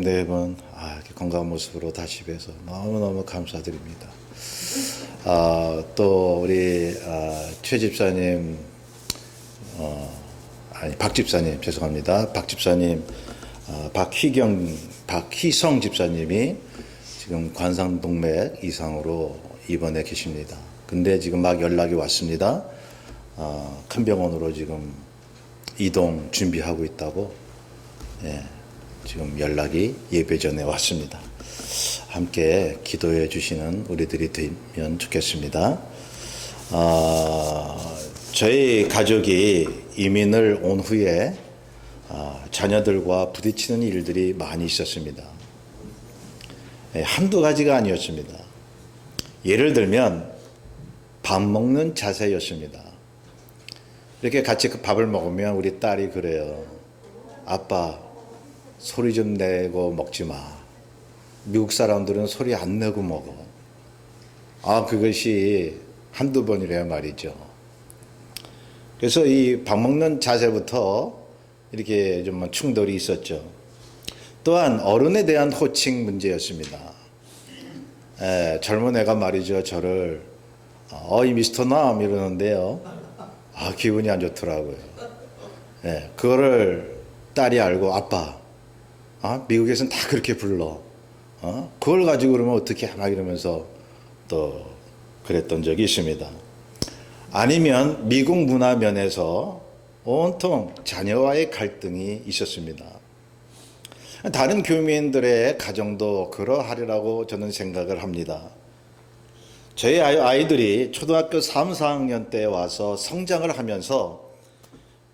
네 분 이렇게 건강한 모습으로 다시 뵈서 너무너무 감사드립니다. 또 우리 최 집사님, 박 집사님, 죄송합니다. 박 집사님, 박희성 집사님이 지금 관상동맥 이상으로 입원해 계십니다. 근데 지금 막 연락이 왔습니다. 큰 병원으로 지금 이동 준비하고 있다고, 지금 연락이 예배 전에 왔습니다. 함께 기도해 주시는 우리들이 되면 좋겠습니다. 저희 가족이 이민을 온 후에 자녀들과 부딪히는 일들이 많이 있었습니다. 한두 가지가 아니었습니다. 예를 들면 밥 먹는 자세였습니다. 이렇게 같이 그 밥을 먹으면 우리 딸이 그래요. 아빠, 소리 좀 내고 먹지 마. 미국 사람들은 소리 안 내고 먹어. 그것이 한두 번이래야 말이죠. 그래서 이 밥 먹는 자세부터 이렇게 좀 충돌이 있었죠. 또한 어른에 대한 호칭 문제였습니다. 젊은 애가 말이죠. 저를 이 미스터 남 이러는데요. 기분이 안 좋더라고요. 그거를 딸이 알고 아빠, 미국에서는 다 그렇게 불러. 그걸 가지고 그러면 어떻게 하나 이러면서 또 그랬던 적이 있습니다. 아니면 미국 문화 면에서 온통 자녀와의 갈등이 있었습니다. 다른 교민들의 가정도 그러하리라고 저는 생각을 합니다. 저희 아이들이 초등학교 3, 4학년 때 와서 성장을 하면서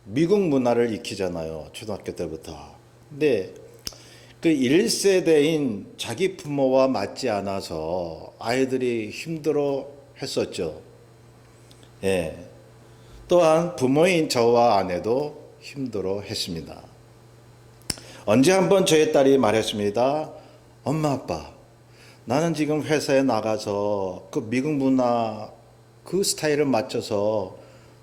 미국 문화를 익히잖아요. 초등학교 때부터. 근데 그 1세대인 자기 부모와 맞지 않아서 아이들이 힘들어 했었죠. 또한 부모인 저와 아내도 힘들어 했습니다. 언제 한번 저희 딸이 말했습니다. 엄마, 아빠, 나는 지금 회사에 나가서 그 미국 문화 그 스타일을 맞춰서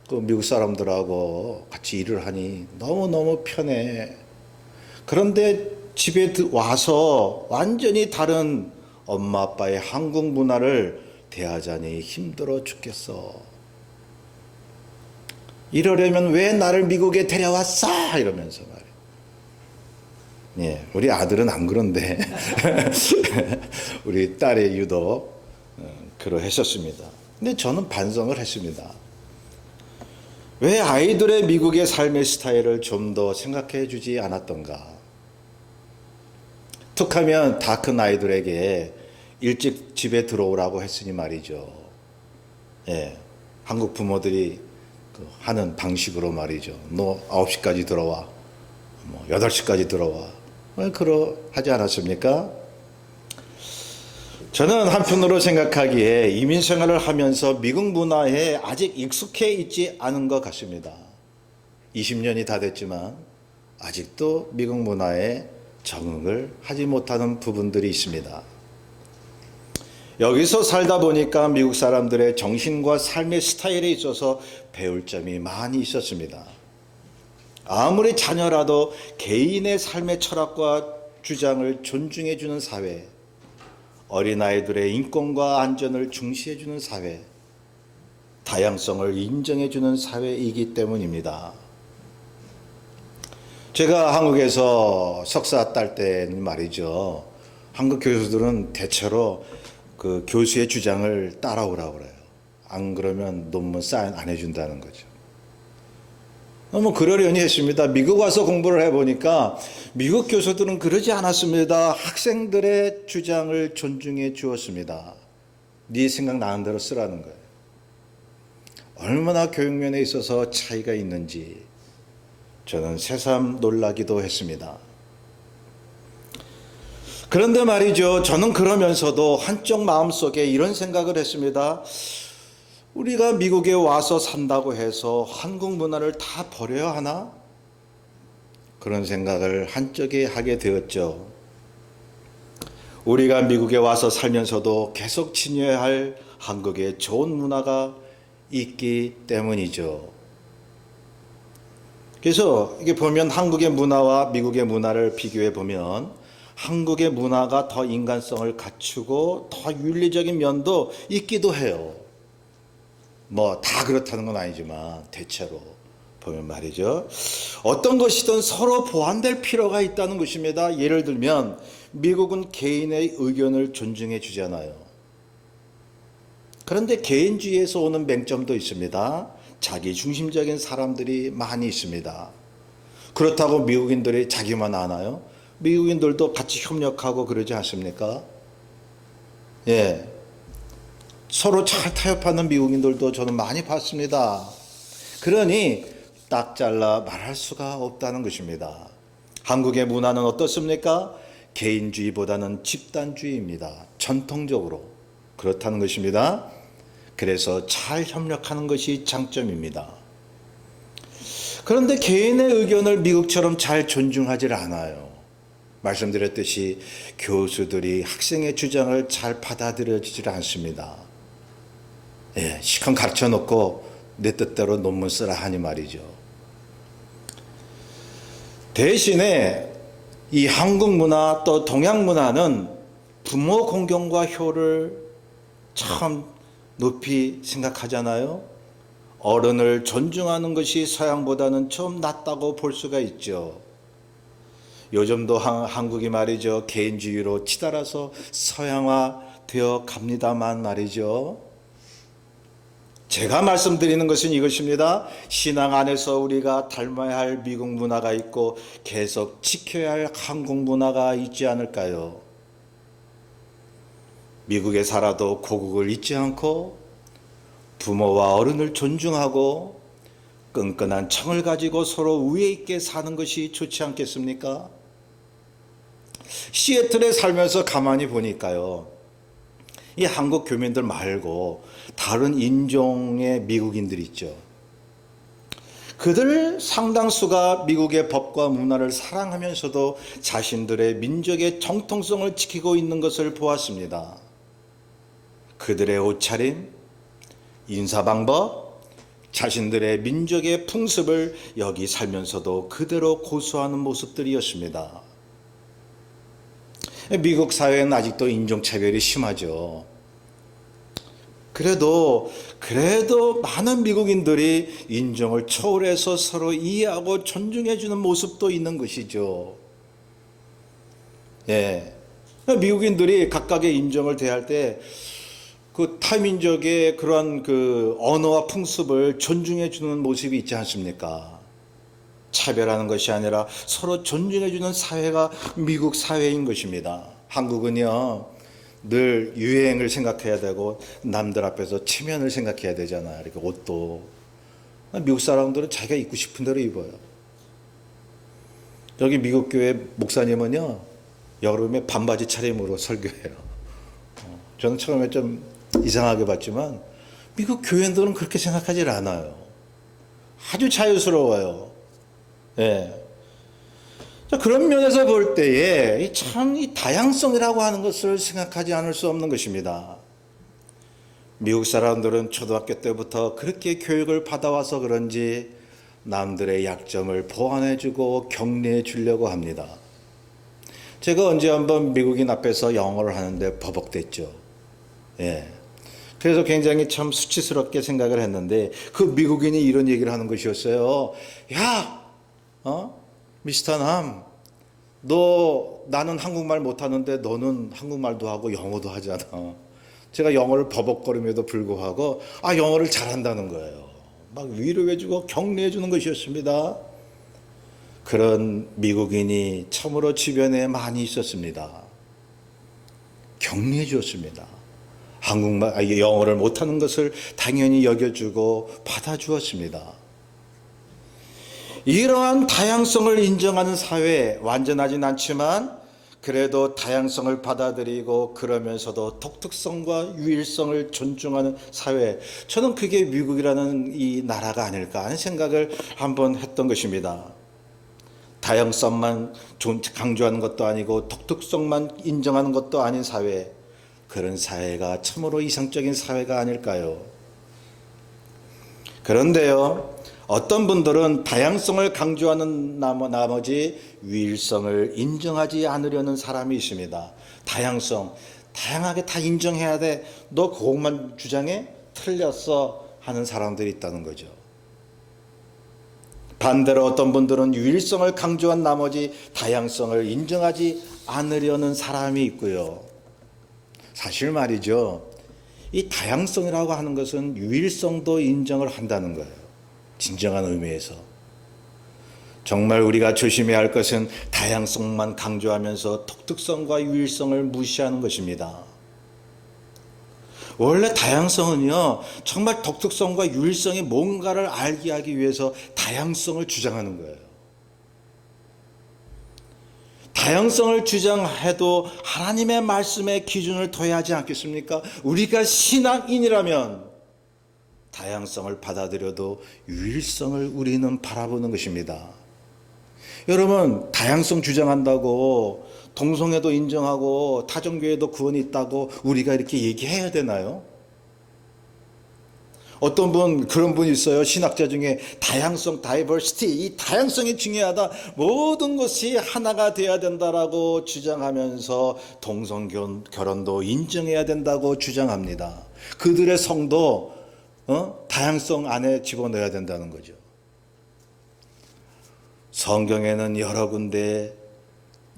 그 미국 사람들하고 같이 일을 하니 너무너무 편해. 그런데 집에 와서 완전히 다른 엄마 아빠의 한국 문화를 대하자니 힘들어 죽겠어. 이러려면 왜 나를 미국에 데려왔어? 이러면서 말이에요. 우리 아들은 안 그런데 우리 딸의 유독 그러했었습니다. 근데 저는 반성을 했습니다. 왜 아이들의 미국의 삶의 스타일을 좀 더 생각해 주지 않았던가? 툭하면 다 큰 아이들에게 일찍 집에 들어오라고 했으니 말이죠. 한국 부모들이 하는 방식으로 말이죠. 너 9시까지 들어와. 8시까지 들어와. 그러하지 않았습니까? 저는 한편으로 생각하기에 이민 생활을 하면서 미국 문화에 아직 익숙해 있지 않은 것 같습니다. 20년이 다 됐지만 아직도 미국 문화에 적응을 하지 못하는 부분들이 있습니다. 여기서 살다 보니까 미국 사람들의 정신과 삶의 스타일에 있어서 배울 점이 많이 있었습니다. 아무리 자녀라도 개인의 삶의 철학과 주장을 존중해주는 사회, 어린아이들의 인권과 안전을 중시해주는 사회, 다양성을 인정해주는 사회이기 때문입니다. 제가 한국에서 석사 딸 때는 말이죠. 한국 교수들은 대체로 그 교수의 주장을 따라오라고 그래요. 안 그러면 논문 사인 안 해준다는 거죠. 너무 그러려니 했습니다. 미국 와서 공부를 해보니까 미국 교수들은 그러지 않았습니다. 학생들의 주장을 존중해 주었습니다. 네 생각 나는 대로 쓰라는 거예요. 얼마나 교육면에 있어서 차이가 있는지 저는 새삼 놀라기도 했습니다. 그런데 말이죠. 저는 그러면서도 한쪽 마음속에 이런 생각을 했습니다. 우리가 미국에 와서 산다고 해서 한국 문화를 다 버려야 하나? 그런 생각을 한쪽에 하게 되었죠. 우리가 미국에 와서 살면서도 계속 지녀야 할 한국의 좋은 문화가 있기 때문이죠. 그래서 이게 보면 한국의 문화와 미국의 문화를 비교해 보면 한국의 문화가 더 인간성을 갖추고 더 윤리적인 면도 있기도 해요. 뭐 다 그렇다는 건 아니지만 대체로 보면 말이죠. 어떤 것이든 서로 보완될 필요가 있다는 것입니다. 예를 들면 미국은 개인의 의견을 존중해 주잖아요. 그런데 개인주의에서 오는 맹점도 있습니다. 자기 중심적인 사람들이 많이 있습니다. 그렇다고 미국인들이 자기만 아나요? 미국인들도 같이 협력하고 그러지 않습니까? 예. 서로 잘 타협하는 미국인들도 저는 많이 봤습니다. 그러니 딱 잘라 말할 수가 없다는 것입니다. 한국의 문화는 어떻습니까? 개인주의보다는 집단주의입니다. 전통적으로 그렇다는 것입니다. 그래서 잘 협력하는 것이 장점입니다. 그런데 개인의 의견을 미국처럼 잘 존중하지 않아요. 말씀드렸듯이 교수들이 학생의 주장을 잘 받아들여지질 않습니다. 예, 시컷 가르쳐 놓고 내 뜻대로 논문 쓰라 하니 말이죠. 대신에 이 한국 문화 또 동양 문화는 부모 공경과 효를 참 높이 생각하잖아요. 어른을 존중하는 것이 서양보다는 좀 낫다고 볼 수가 있죠. 요즘도 한국이 말이죠. 개인주의로 치달아서 서양화 되어 갑니다만 말이죠. 제가 말씀드리는 것은 이것입니다. 신앙 안에서 우리가 닮아야 할 미국 문화가 있고 계속 지켜야 할 한국 문화가 있지 않을까요? 미국에 살아도 고국을 잊지 않고 부모와 어른을 존중하고 끈끈한 청을 가지고 서로 우애 있게 사는 것이 좋지 않겠습니까? 시애틀에 살면서 가만히 보니까요. 이 한국 교민들 말고 다른 인종의 미국인들이 있죠. 그들 상당수가 미국의 법과 문화를 사랑하면서도 자신들의 민족의 정통성을 지키고 있는 것을 보았습니다. 그들의 옷차림, 인사방법, 자신들의 민족의 풍습을 여기 살면서도 그대로 고수하는 모습들이었습니다. 미국 사회는 아직도 인종차별이 심하죠. 그래도 많은 미국인들이 인종을 초월해서 서로 이해하고 존중해주는 모습도 있는 것이죠. 예. 미국인들이 각각의 인종을 대할 때 그 타민족의 그러한 그 언어와 풍습을 존중해주는 모습이 있지 않습니까? 차별하는 것이 아니라 서로 존중해주는 사회가 미국 사회인 것입니다. 한국은요, 늘 유행을 생각해야 되고 남들 앞에서 체면을 생각해야 되잖아요. 이렇게 옷도. 미국 사람들은 자기가 입고 싶은 대로 입어요. 여기 미국 교회 목사님은요, 여름에 반바지 차림으로 설교해요. 저는 처음에 좀 이상하게 봤지만 미국 교회들은 그렇게 생각하지 않아요. 아주 자유스러워요. 예. 자, 그런 면에서 볼 때에 참 이 다양성이라고 하는 것을 생각하지 않을 수 없는 것입니다. 미국 사람들은 초등학교 때부터 그렇게 교육을 받아와서 그런지 남들의 약점을 보완해주고 격려해 주려고 합니다. 제가 언제 한번 미국인 앞에서 영어를 하는데 버벅댔죠. 예. 그래서 굉장히 참 수치스럽게 생각을 했는데 그 미국인이 이런 얘기를 하는 것이었어요. 야, 미스터 남, 나는 한국말 못하는데 너는 한국말도 하고 영어도 하잖아. 제가 영어를 버벅거림에도 불구하고 영어를 잘한다는 거예요. 막 위로해주고 격려해주는 것이었습니다. 그런 미국인이 참으로 주변에 많이 있었습니다. 격려해 주었습니다. 영어를 못하는 것을 당연히 여겨주고 받아주었습니다. 이러한 다양성을 인정하는 사회, 완전하진 않지만 그래도 다양성을 받아들이고 그러면서도 독특성과 유일성을 존중하는 사회, 저는 그게 미국이라는 이 나라가 아닐까 하는 생각을 한번 했던 것입니다. 다양성만 강조하는 것도 아니고 독특성만 인정하는 것도 아닌 사회, 그런 사회가 참으로 이상적인 사회가 아닐까요? 그런데요, 어떤 분들은 다양성을 강조하는 나머지 유일성을 인정하지 않으려는 사람이 있습니다. 다양하게 다 인정해야 돼. 너 그것만 주장해? 틀렸어 하는 사람들이 있다는 거죠. 반대로 어떤 분들은 유일성을 강조한 나머지 다양성을 인정하지 않으려는 사람이 있고요. 사실 말이죠. 이 다양성이라고 하는 것은 유일성도 인정을 한다는 거예요. 진정한 의미에서. 정말 우리가 조심해야 할 것은 다양성만 강조하면서 독특성과 유일성을 무시하는 것입니다. 원래 다양성은요, 정말 독특성과 유일성이 뭔가를 알게 하기 위해서 다양성을 주장하는 거예요. 다양성을 주장해도 하나님의 말씀에 기준을 둬야 하지 않겠습니까? 우리가 신앙인이라면 다양성을 받아들여도 유일성을 우리는 바라보는 것입니다. 여러분, 다양성 주장한다고 동성애도 인정하고 타종교에도 구원이 있다고 우리가 이렇게 얘기해야 되나요? 어떤 분, 그런 분이 있어요. 신학자 중에 다양성, 다이버시티, 이 다양성이 중요하다. 모든 것이 하나가 돼야 된다라고 주장하면서 동성결혼도 인정해야 된다고 주장합니다. 그들의 성도 다양성 안에 집어넣어야 된다는 거죠. 성경에는 여러 군데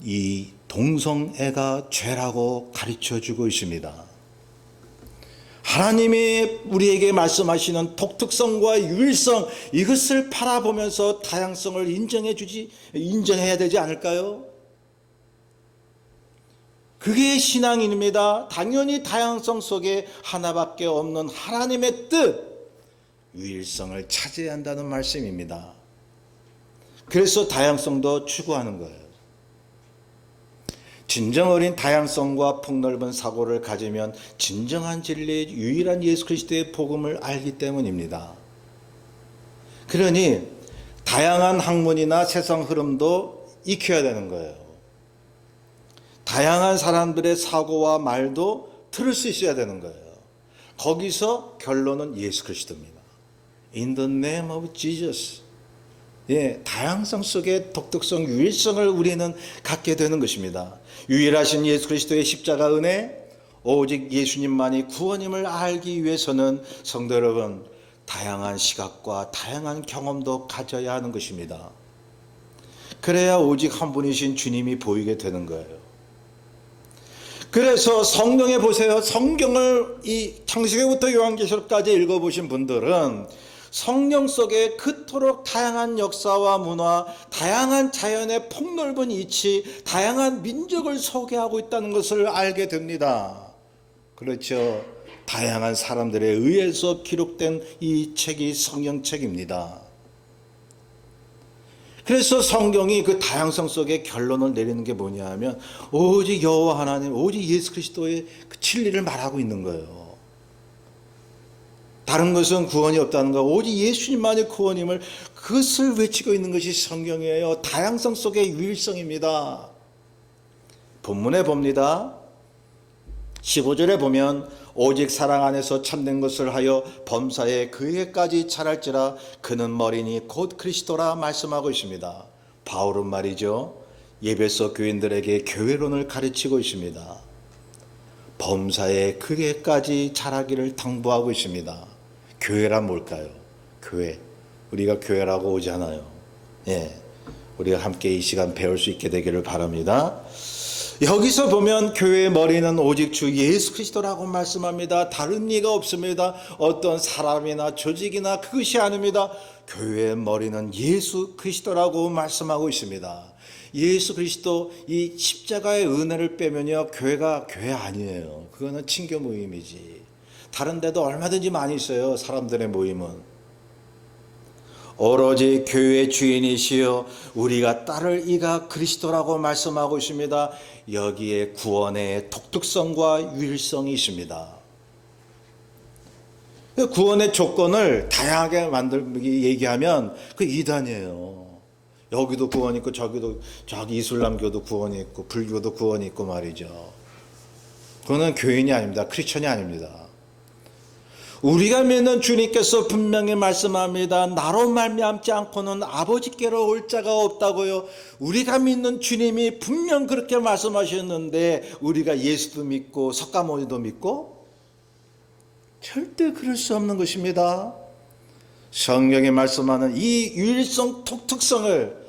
이 동성애가 죄라고 가르쳐주고 있습니다. 하나님이 우리에게 말씀하시는 독특성과 유일성, 이것을 바라보면서 다양성을 인정해야 되지 않을까요? 그게 신앙인입니다. 당연히 다양성 속에 하나밖에 없는 하나님의 뜻, 유일성을 찾아야 한다는 말씀입니다. 그래서 다양성도 추구하는 거예요. 진정 어린 다양성과 폭넓은 사고를 가지면 진정한 진리, 유일한 예수 그리스도의 복음을 알기 때문입니다. 그러니 다양한 학문이나 세상 흐름도 익혀야 되는 거예요. 다양한 사람들의 사고와 말도 들을 수 있어야 되는 거예요. 거기서 결론은 예수 그리스도입니다. In the name of Jesus. 다양성 속에 독특성, 유일성을 우리는 갖게 되는 것입니다. 유일하신 예수 그리스도의 십자가 은혜, 오직 예수님만이 구원임을 알기 위해서는 성도 여러분, 다양한 시각과 다양한 경험도 가져야 하는 것입니다. 그래야 오직 한 분이신 주님이 보이게 되는 거예요. 그래서 성경에 보세요. 성경을 이 창세기부터 요한계시록까지 읽어보신 분들은 성경 속에 그토록 다양한 역사와 문화, 다양한 자연의 폭넓은 이치, 다양한 민족을 소개하고 있다는 것을 알게 됩니다. 그렇죠. 다양한 사람들에 의해서 기록된 이 책이 성경책입니다. 그래서 성경이 그 다양성 속에 결론을 내리는 게 뭐냐 하면 오직 여호와 하나님, 오직 예수 그리스도의 그 진리를 말하고 있는 거예요. 다른 것은 구원이 없다는 거, 오직 예수님만이 구원임을 그것을 외치고 있는 것이 성경이에요. 다양성 속의 유일성입니다. 본문에 봅니다. 15절에 보면 오직 사랑 안에서 참된 것을 하여 범사에 그에게까지 잘할지라 그는 머리니 곧 그리스도라 말씀하고 있습니다. 바울은 말이죠. 에베소 교인들에게 교회론을 가르치고 있습니다. 범사에 그에게까지 잘하기를 당부하고 있습니다. 교회란 뭘까요? 교회. 우리가 교회라고 오잖아요. 우리가 함께 이 시간 배울 수 있게 되기를 바랍니다. 여기서 보면 교회의 머리는 오직 주 예수 그리스도라고 말씀합니다. 다른 리가 없습니다. 어떤 사람이나 조직이나 그것이 아닙니다. 교회의 머리는 예수 그리스도라고 말씀하고 있습니다. 예수 그리스도 이 십자가의 은혜를 빼면요, 교회가 교회 아니에요. 그거는 친교 모임이지. 다른 데도 얼마든지 많이 있어요. 사람들의 모임은. 오로지 교회의 주인이시여 우리가 따를 이가 그리스도라고 말씀하고 있습니다. 여기에 구원의 독특성과 유일성이 있습니다. 구원의 조건을 다양하게 얘기하면 그 이단이에요. 여기도 구원이 있고 저기 이슬람교도 구원이 있고 불교도 구원이 있고 말이죠. 그거는 교인이 아닙니다. 크리스천이 아닙니다. 우리가 믿는 주님께서 분명히 말씀합니다. 나로 말미암지 않고는 아버지께로 올 자가 없다고요. 우리가 믿는 주님이 분명 그렇게 말씀하셨는데 우리가 예수도 믿고 석가모니도 믿고? 절대 그럴 수 없는 것입니다. 성경에 말씀하는 이 유일성 독특성을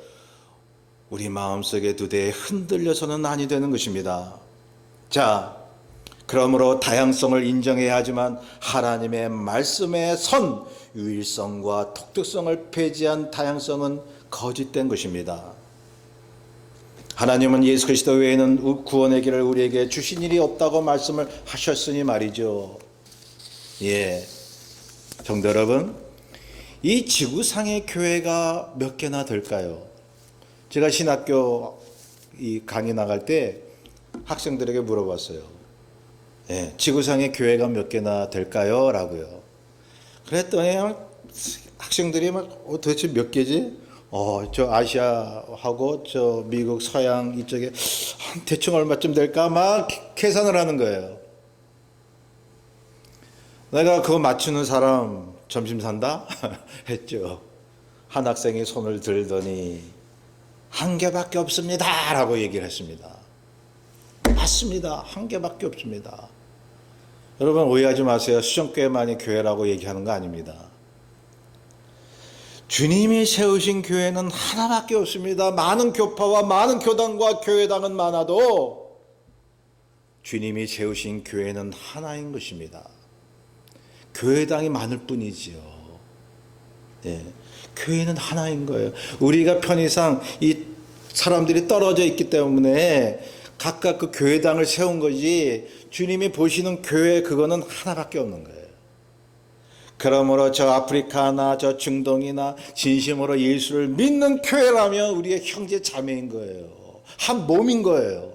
우리 마음속에 두되 흔들려서는 아니 되는 것입니다. 자, 그러므로 다양성을 인정해야 하지만 하나님의 말씀에 선 유일성과 독특성을 폐지한 다양성은 거짓된 것입니다. 하나님은 예수 그리스도 외에는 구원의 길을 우리에게 주신 일이 없다고 말씀을 하셨으니 말이죠. 예, 성도 여러분, 이 지구상의 교회가 몇 개나 될까요? 제가 신학교 이 강의 나갈 때 학생들에게 물어봤어요. 예, 지구상의 교회가 몇 개나 될까요? 라고요. 그랬더니 학생들이 도대체 몇 개지? 저 아시아하고 저 미국 서양 이쪽에 대충 얼마쯤 될까? 막 계산을 하는 거예요. 내가 그거 맞추는 사람 점심 산다? 했죠. 한 학생이 손을 들더니 한 개밖에 없습니다. 라고 얘기를 했습니다. 맞습니다. 한 개밖에 없습니다. 여러분 오해하지 마세요. 수정교회만이 교회라고 얘기하는 거 아닙니다. 주님이 세우신 교회는 하나밖에 없습니다. 많은 교파와 많은 교단과 교회당은 많아도 주님이 세우신 교회는 하나인 것입니다. 교회당이 많을 뿐이지요. 예, 교회는 하나인 거예요. 우리가 편의상 이 사람들이 떨어져 있기 때문에 각각 그 교회당을 세운 거지 주님이 보시는 교회 그거는 하나밖에 없는 거예요. 그러므로 저 아프리카나 저 중동이나 진심으로 예수를 믿는 교회라면 우리의 형제 자매인 거예요. 한 몸인 거예요.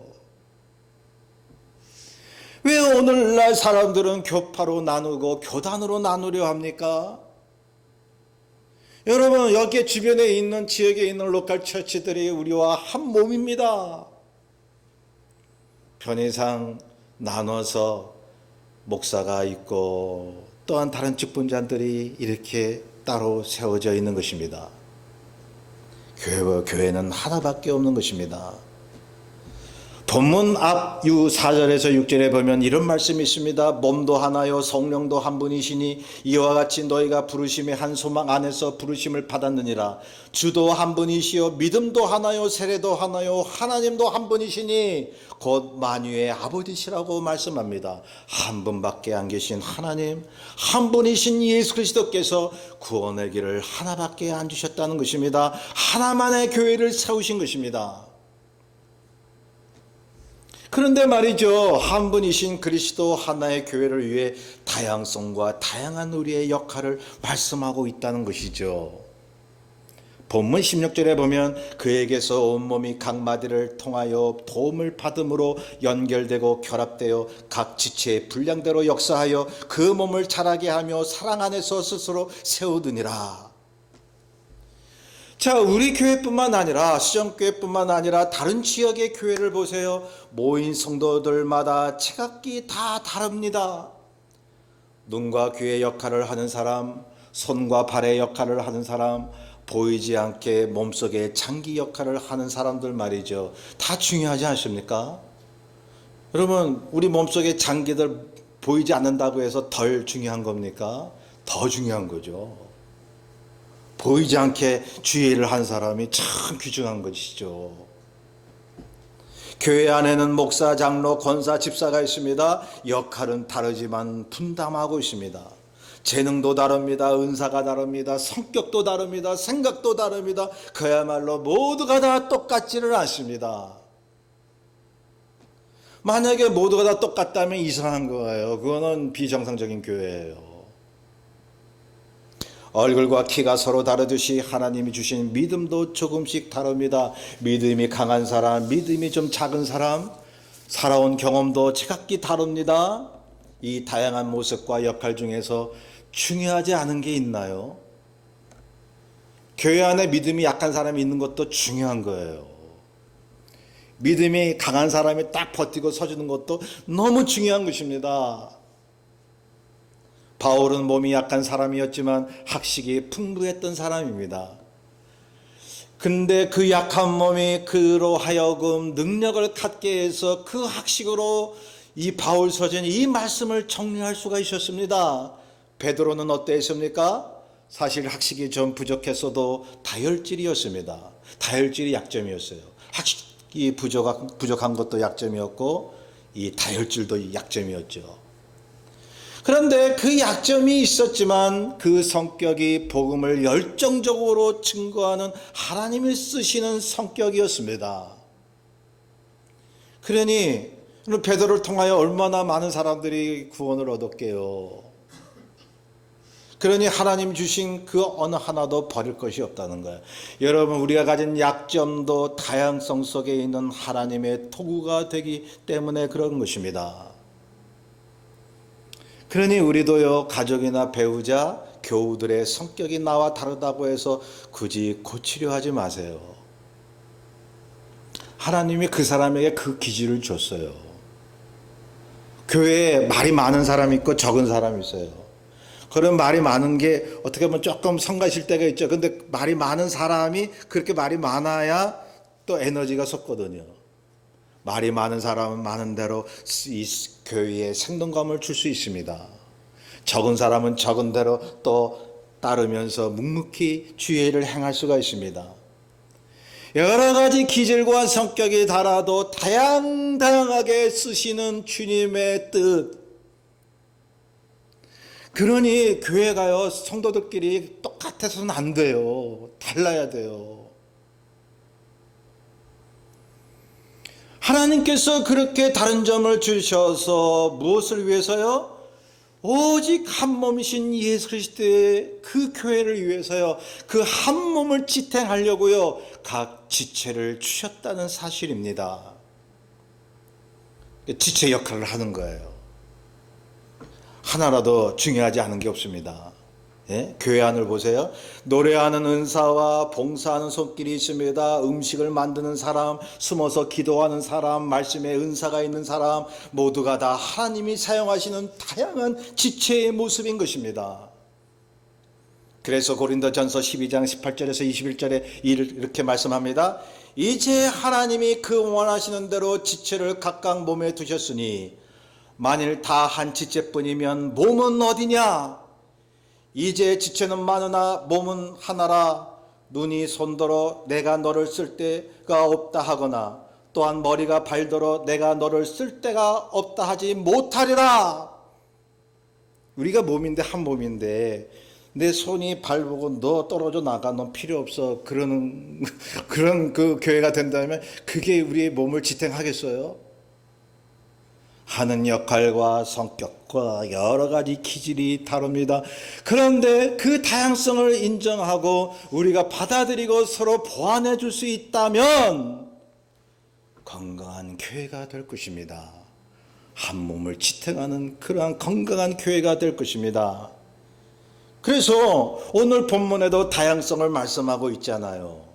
왜 오늘날 사람들은 교파로 나누고 교단으로 나누려 합니까? 여러분 여기 주변에 있는 지역에 있는 로컬 처치들이 우리와 한 몸입니다. 편의상 나눠서 목사가 있고 또한 다른 직분자들이 이렇게 따로 세워져 있는 것입니다. 교회는 하나밖에 없는 것입니다. 본문 앞 4절에서 6절에 보면 이런 말씀이 있습니다. 몸도 하나요 성령도 한 분이시니 이와 같이 너희가 부르심의 한 소망 안에서 부르심을 받았느니라. 주도 한 분이시요 믿음도 하나요 세례도 하나요 하나님도 한 분이시니 곧 만유의 아버지시라고 말씀합니다. 한 분밖에 안 계신 하나님, 한 분이신 예수 그리스도께서 구원의 길을 하나밖에 안 주셨다는 것입니다. 하나만의 교회를 세우신 것입니다. 그런데 말이죠. 한 분이신 그리스도 하나의 교회를 위해 다양성과 다양한 우리의 역할을 말씀하고 있다는 것이죠. 본문 16절에 보면 그에게서 온몸이 각 마디를 통하여 도움을 받음으로 연결되고 결합되어 각 지체의 분량대로 역사하여 그 몸을 자라게 하며 사랑 안에서 스스로 세우느니라. 자, 우리 교회뿐만 아니라 수정교회뿐만 아니라 다른 지역의 교회를 보세요. 모인 성도들마다 체각기 다 다릅니다. 눈과 귀의 역할을 하는 사람, 손과 발의 역할을 하는 사람, 보이지 않게 몸속에 장기 역할을 하는 사람들 말이죠. 다 중요하지 않습니까? 여러분 우리 몸속에 장기들 보이지 않는다고 해서 덜 중요한 겁니까? 더 중요한 거죠. 보이지 않게 주의를 한 사람이 참 귀중한 것이죠. 교회 안에는 목사, 장로, 권사, 집사가 있습니다. 역할은 다르지만 분담하고 있습니다. 재능도 다릅니다. 은사가 다릅니다. 성격도 다릅니다. 생각도 다릅니다. 그야말로 모두가 다 똑같지를 않습니다. 만약에 모두가 다 똑같다면 이상한 거예요. 그거는 비정상적인 교회예요. 얼굴과 키가 서로 다르듯이 하나님이 주신 믿음도 조금씩 다릅니다. 믿음이 강한 사람, 믿음이 좀 작은 사람, 살아온 경험도 제각기 다릅니다. 이 다양한 모습과 역할 중에서 중요하지 않은 게 있나요? 교회 안에 믿음이 약한 사람이 있는 것도 중요한 거예요. 믿음이 강한 사람이 딱 버티고 서주는 것도 너무 중요한 것입니다. 바울은 몸이 약한 사람이었지만 학식이 풍부했던 사람입니다. 근데 그 약한 몸이 그로 하여금 능력을 갖게 해서 그 학식으로 이 바울 서전이 이 말씀을 정리할 수가 있었습니다. 베드로는 어땠습니까? 사실 학식이 좀 부족했어도 다혈질이었습니다. 다혈질이 약점이었어요. 학식이 부족한 것도 약점이었고 이 다혈질도 약점이었죠. 그런데 그 약점이 있었지만 그 성격이 복음을 열정적으로 증거하는 하나님이 쓰시는 성격이었습니다. 그러니 베드로를 통하여 얼마나 많은 사람들이 구원을 얻었게요. 그러니 하나님 주신 그 어느 하나도 버릴 것이 없다는 거예요. 여러분, 우리가 가진 약점도 다양성 속에 있는 하나님의 토구가 되기 때문에 그런 것입니다. 그러니 우리도요, 가족이나 배우자, 교우들의 성격이 나와 다르다고 해서 굳이 고치려 하지 마세요. 하나님이 그 사람에게 그 기질을 줬어요. 교회에 말이 많은 사람이 있고 적은 사람이 있어요. 그런 말이 많은 게 어떻게 보면 조금 성가실 때가 있죠. 근데 말이 많은 사람이 그렇게 말이 많아야 또 에너지가 솟거든요. 말이 많은 사람은 많은 대로 이 교회에 생동감을 줄 수 있습니다. 적은 사람은 적은 대로 또 따르면서 묵묵히 주의 일을 행할 수가 있습니다. 여러 가지 기질과 성격이 달아도 다양하게 쓰시는 주님의 뜻. 그러니 교회가요, 성도들끼리 똑같아서는 안 돼요. 달라야 돼요. 하나님께서 그렇게 다른 점을 주셔서 무엇을 위해서요? 오직 한 몸이신 예수 그리스도의 그 교회를 위해서요. 그 한 몸을 지탱하려고요. 각 지체를 주셨다는 사실입니다. 지체 역할을 하는 거예요. 하나라도 중요하지 않은 게 없습니다. 예? 교회 안을 보세요. 노래하는 은사와 봉사하는 손길이 있습니다. 음식을 만드는 사람, 숨어서 기도하는 사람, 말씀에 은사가 있는 사람, 모두가 다 하나님이 사용하시는 다양한 지체의 모습인 것입니다. 그래서 고린도전서 12장 18절에서 21절에 이렇게 말씀합니다. 이제 하나님이 그 원하시는 대로 지체를 각각 몸에 두셨으니 만일 다 한 지체뿐이면 몸은 어디냐? 이제 지체는 많으나 몸은 하나라. 눈이 손더러 내가 너를 쓸 데가 없다 하거나 또한 머리가 발더러 내가 너를 쓸 데가 없다 하지 못하리라. 우리가 몸인데 한 몸인데 내 손이 발보고 너 떨어져 나가, 넌 필요 없어, 그러는 그런 그 교회가 된다면 그게 우리의 몸을 지탱하겠어요? 하는 역할과 성격과 여러 가지 기질이 다릅니다. 그런데 그 다양성을 인정하고 우리가 받아들이고 서로 보완해 줄 수 있다면 건강한 교회가 될 것입니다. 한 몸을 지탱하는 그러한 건강한 교회가 될 것입니다. 그래서 오늘 본문에도 다양성을 말씀하고 있잖아요.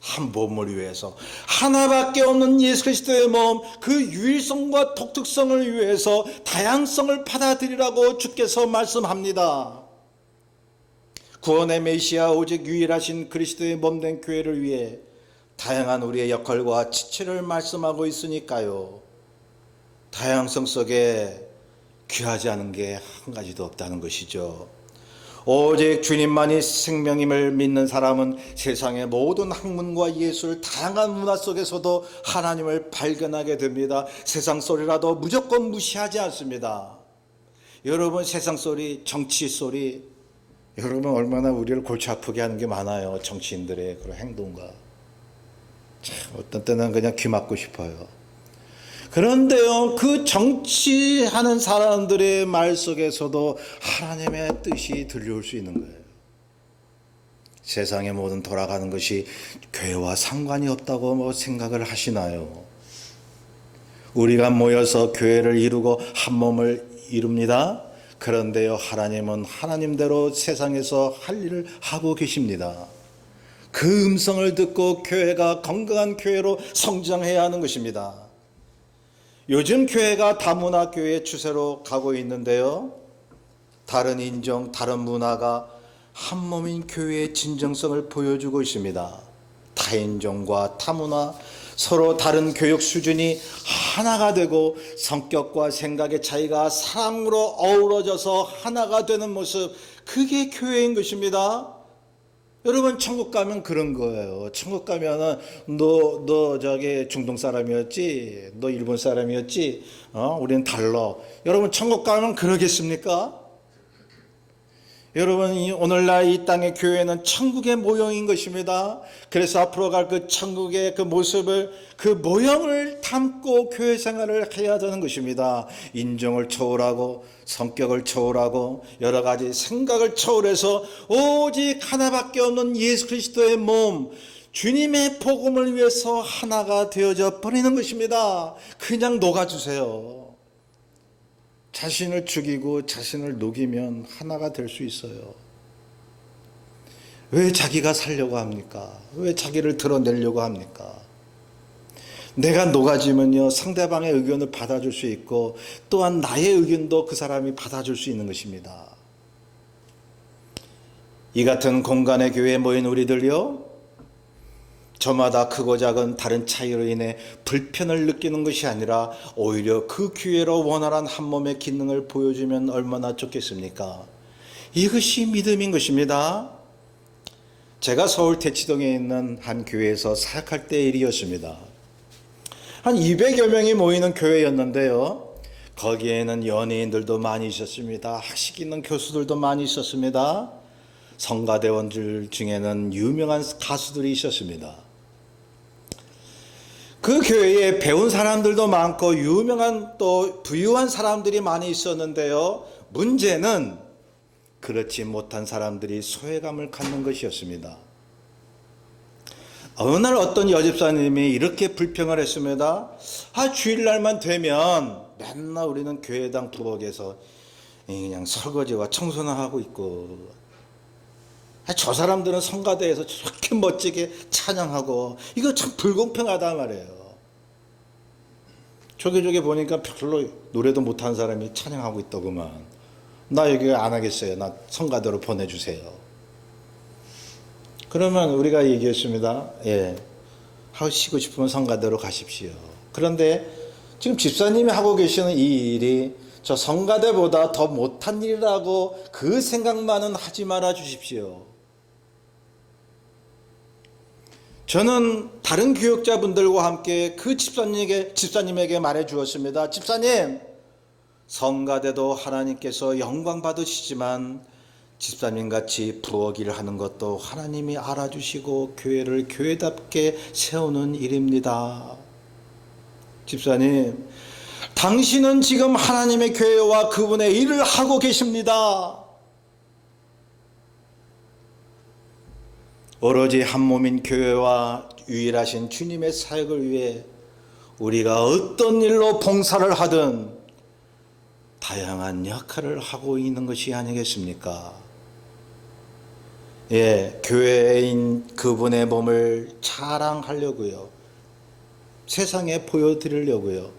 한 몸을 위해서, 하나밖에 없는 예수 그리스도의 몸, 그 유일성과 독특성을 위해서 다양성을 받아들이라고 주께서 말씀합니다. 구원의 메시아 오직 유일하신 그리스도의 몸된 교회를 위해 다양한 우리의 역할과 지체를 말씀하고 있으니까요. 다양성 속에 귀하지 않은 게 한 가지도 없다는 것이죠. 오직 주님만이 생명임을 믿는 사람은 세상의 모든 학문과 예술, 다양한 문화 속에서도 하나님을 발견하게 됩니다. 세상 소리라도 무조건 무시하지 않습니다. 여러분, 세상 소리, 정치 소리, 여러분 얼마나 우리를 골치 아프게 하는 게 많아요. 정치인들의 그런 행동과. 참 어떤 때는 그냥 귀 막고 싶어요. 그런데요, 그 정치하는 사람들의 말 속에서도 하나님의 뜻이 들려올 수 있는 거예요. 세상의 모든 돌아가는 것이 교회와 상관이 없다고 생각을 하시나요? 우리가 모여서 교회를 이루고 한 몸을 이룹니다. 그런데요, 하나님은 하나님대로 세상에서 할 일을 하고 계십니다. 그 음성을 듣고 교회가 건강한 교회로 성장해야 하는 것입니다. 요즘 교회가 다문화 교회 추세로 가고 있는데요. 다른 인종, 다른 문화가 한 몸인 교회의 진정성을 보여주고 있습니다. 타인종과 타문화, 서로 다른 교육 수준이 하나가 되고 성격과 생각의 차이가 사랑으로 어우러져서 하나가 되는 모습, 그게 교회인 것입니다. 여러분, 천국 가면 그런 거예요. 천국 가면은 너 저기 중동 사람이었지, 너 일본 사람이었지, 우리는 달라. 여러분, 천국 가면 그러겠습니까? 여러분, 오늘날 이 땅의 교회는 천국의 모형인 것입니다. 그래서 앞으로 갈 그 천국의 그 모습을, 그 모형을 담고 교회 생활을 해야 되는 것입니다. 인종을 초월하고 성격을 초월하고 여러 가지 생각을 초월해서 오직 하나밖에 없는 예수 그리스도의 몸, 주님의 복음을 위해서 하나가 되어져 버리는 것입니다. 그냥 녹아주세요. 자신을 죽이고 자신을 녹이면 하나가 될 수 있어요. 왜 자기가 살려고 합니까? 왜 자기를 드러내려고 합니까? 내가 녹아지면요, 상대방의 의견을 받아줄 수 있고 또한 나의 의견도 그 사람이 받아줄 수 있는 것입니다. 이 같은 공간의 교회에 모인 우리들요, 저마다 크고 작은 다른 차이로 인해 불편을 느끼는 것이 아니라 오히려 그 교회로 원활한 한 몸의 기능을 보여주면 얼마나 좋겠습니까? 이것이 믿음인 것입니다. 제가 서울 대치동에 있는 한 교회에서 사역할 때 일이었습니다. 한 200여 명이 모이는 교회였는데요, 거기에는 연예인들도 많이 있었습니다. 학식 있는 교수들도 많이 있었습니다. 성가대원들 중에는 유명한 가수들이 있었습니다. 그 교회에 배운 사람들도 많고 유명한 또 부유한 사람들이 많이 있었는데요, 문제는 그렇지 못한 사람들이 소외감을 갖는 것이었습니다. 어느 날 어떤 여집사님이 이렇게 불평을 했습니다. 주일날만 되면 맨날 우리는 교회당 부엌에서 그냥 설거지와 청소나 하고 있고, 저 사람들은 성가대에서 저렇게 멋지게 찬양하고, 이거 참 불공평하단 말이에요. 저기 보니까 별로 노래도 못한 사람이 찬양하고 있더구만. 나 여기 안 하겠어요. 나 성가대로 보내주세요. 그러면 우리가 얘기했습니다. 하시고 싶으면 성가대로 가십시오. 그런데 지금 집사님이 하고 계시는 이 일이 저 성가대보다 더 못한 일이라고 그 생각만은 하지 말아 주십시오. 저는 다른 교육자분들과 함께 그 집사님에게 말해 주었습니다. 집사님, 성가대도 하나님께서 영광 받으시지만 집사님같이 부엌 일을 하는 것도 하나님이 알아주시고 교회를 교회답게 세우는 일입니다. 집사님, 당신은 지금 하나님의 교회와 그분의 일을 하고 계십니다. 오로지 한 몸인 교회와 유일하신 주님의 사역을 위해 우리가 어떤 일로 봉사를 하든 다양한 역할을 하고 있는 것이 아니겠습니까? 교회인 그분의 몸을 자랑하려고요, 세상에 보여드리려고요,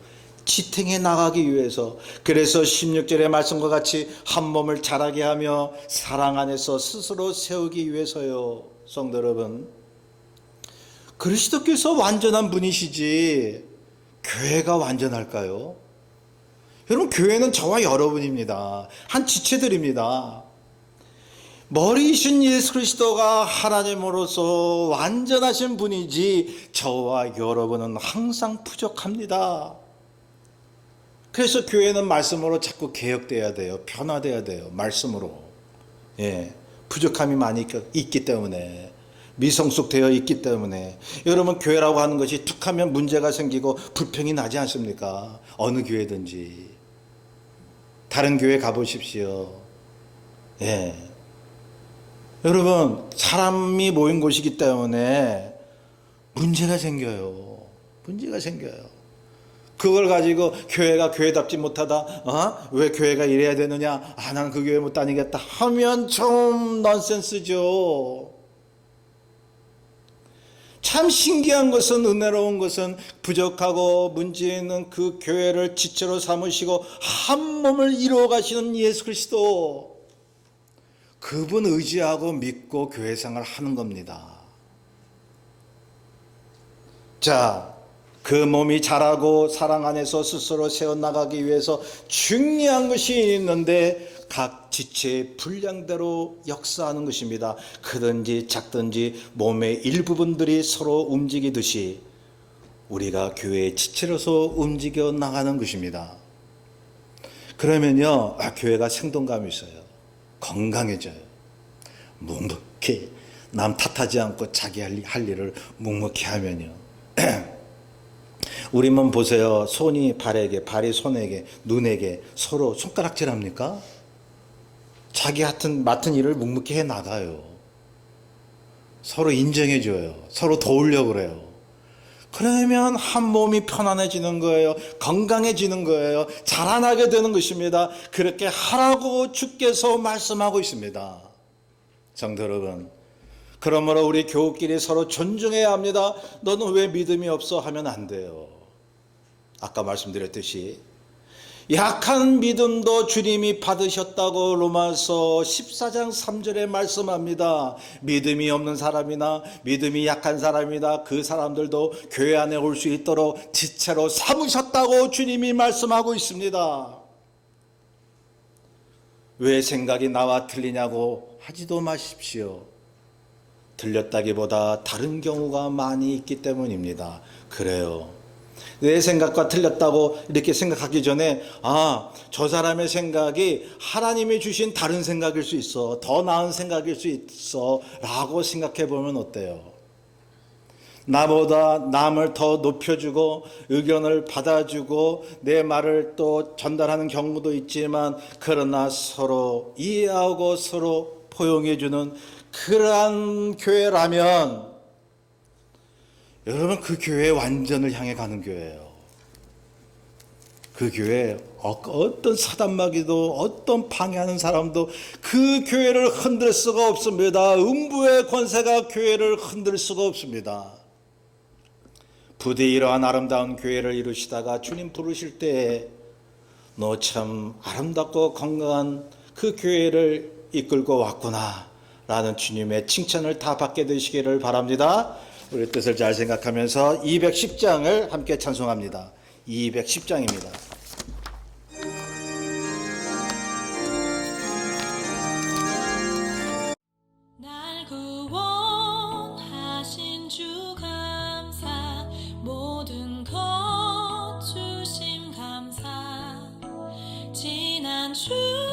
지탱해 나가기 위해서. 그래서 16절의 말씀과 같이 한 몸을 자라게 하며 사랑 안에서 스스로 세우기 위해서요. 성도 여러분, 그리스도께서 완전한 분이시지 교회가 완전할까요? 여러분, 교회는 저와 여러분입니다. 한 지체들입니다. 머리이신 예수 그리스도가 하나님으로서 완전하신 분이지 저와 여러분은 항상 부족합니다. 그래서 교회는 말씀으로 자꾸 개혁돼야 돼요. 변화돼야 돼요. 말씀으로. 부족함이 많이 있기 때문에, 미성숙되어 있기 때문에. 여러분, 교회라고 하는 것이 툭 하면 문제가 생기고 불평이 나지 않습니까? 어느 교회든지. 다른 교회 가보십시오. 여러분, 사람이 모인 곳이기 때문에 문제가 생겨요. 문제가 생겨요. 그걸 가지고 교회가 교회답지 못하다, 왜 교회가 이래야 되느냐, 나는 그 교회 못 다니겠다 하면 좀 넌센스죠. 참 신기한 것은, 은혜로운 것은 부족하고 문제 있는 그 교회를 지체로 삼으시고 한 몸을 이루어 가시는 예수 그리스도, 그분 의지하고 믿고 교회 생활을 하는 겁니다. 자, 그 몸이 자라고 사랑 안에서 스스로 세워나가기 위해서 중요한 것이 있는데 각 지체의 분량대로 역사하는 것입니다. 크든지 작든지 몸의 일부분들이 서로 움직이듯이 우리가 교회의 지체로서 움직여 나가는 것입니다. 그러면요, 교회가 생동감이 있어요. 건강해져요. 묵묵히 남 탓하지 않고 자기 할 일을 묵묵히 하면요. 우리 몸 보세요. 손이 발에게, 발이 손에게, 눈에게 서로 손가락질합니까? 자기 맡은 일을 묵묵히 해 나가요. 서로 인정해줘요. 서로 도우려고 그래요. 그러면 한 몸이 편안해지는 거예요. 건강해지는 거예요. 자라나게 되는 것입니다. 그렇게 하라고 주께서 말씀하고 있습니다. 성도 여러분, 그러므로 우리 교우끼리 서로 존중해야 합니다. 너는 왜 믿음이 없어 하면 안 돼요. 아까 말씀드렸듯이 약한 믿음도 주님이 받으셨다고 로마서 14장 3절에 말씀합니다. 믿음이 없는 사람이나 믿음이 약한 사람이나 그 사람들도 교회 안에 올 수 있도록 지체로 삼으셨다고 주님이 말씀하고 있습니다. 왜 생각이 나와 틀리냐고 하지도 마십시오. 틀렸다기보다 다른 경우가 많이 있기 때문입니다. 그래요. 내 생각과 틀렸다고 이렇게 생각하기 전에 저 사람의 생각이 하나님이 주신 다른 생각일 수 있어. 더 나은 생각일 수 있어. 라고 생각해 보면 어때요? 나보다 남을 더 높여주고 의견을 받아주고 내 말을 또 전달하는 경우도 있지만 그러나 서로 이해하고 서로 포용해주는 그러한 교회라면 여러분 그 교회의 완전을 향해 가는 교회예요. 그 교회 어떤 사단마귀도 어떤 방해하는 사람도 그 교회를 흔들 수가 없습니다. 음부의 권세가 교회를 흔들 수가 없습니다. 부디 이러한 아름다운 교회를 이루시다가 주님 부르실 때에 너 참 아름답고 건강한 그 교회를 이끌고 왔구나 라는 주님의 칭찬을 다 받게 되시기를 바랍니다. 우리 뜻을 잘 생각하면서 210장을 함께 찬송합니다. 210장입니다. 날 구원하신 주 감사 모든 것 주심 감사 지난 주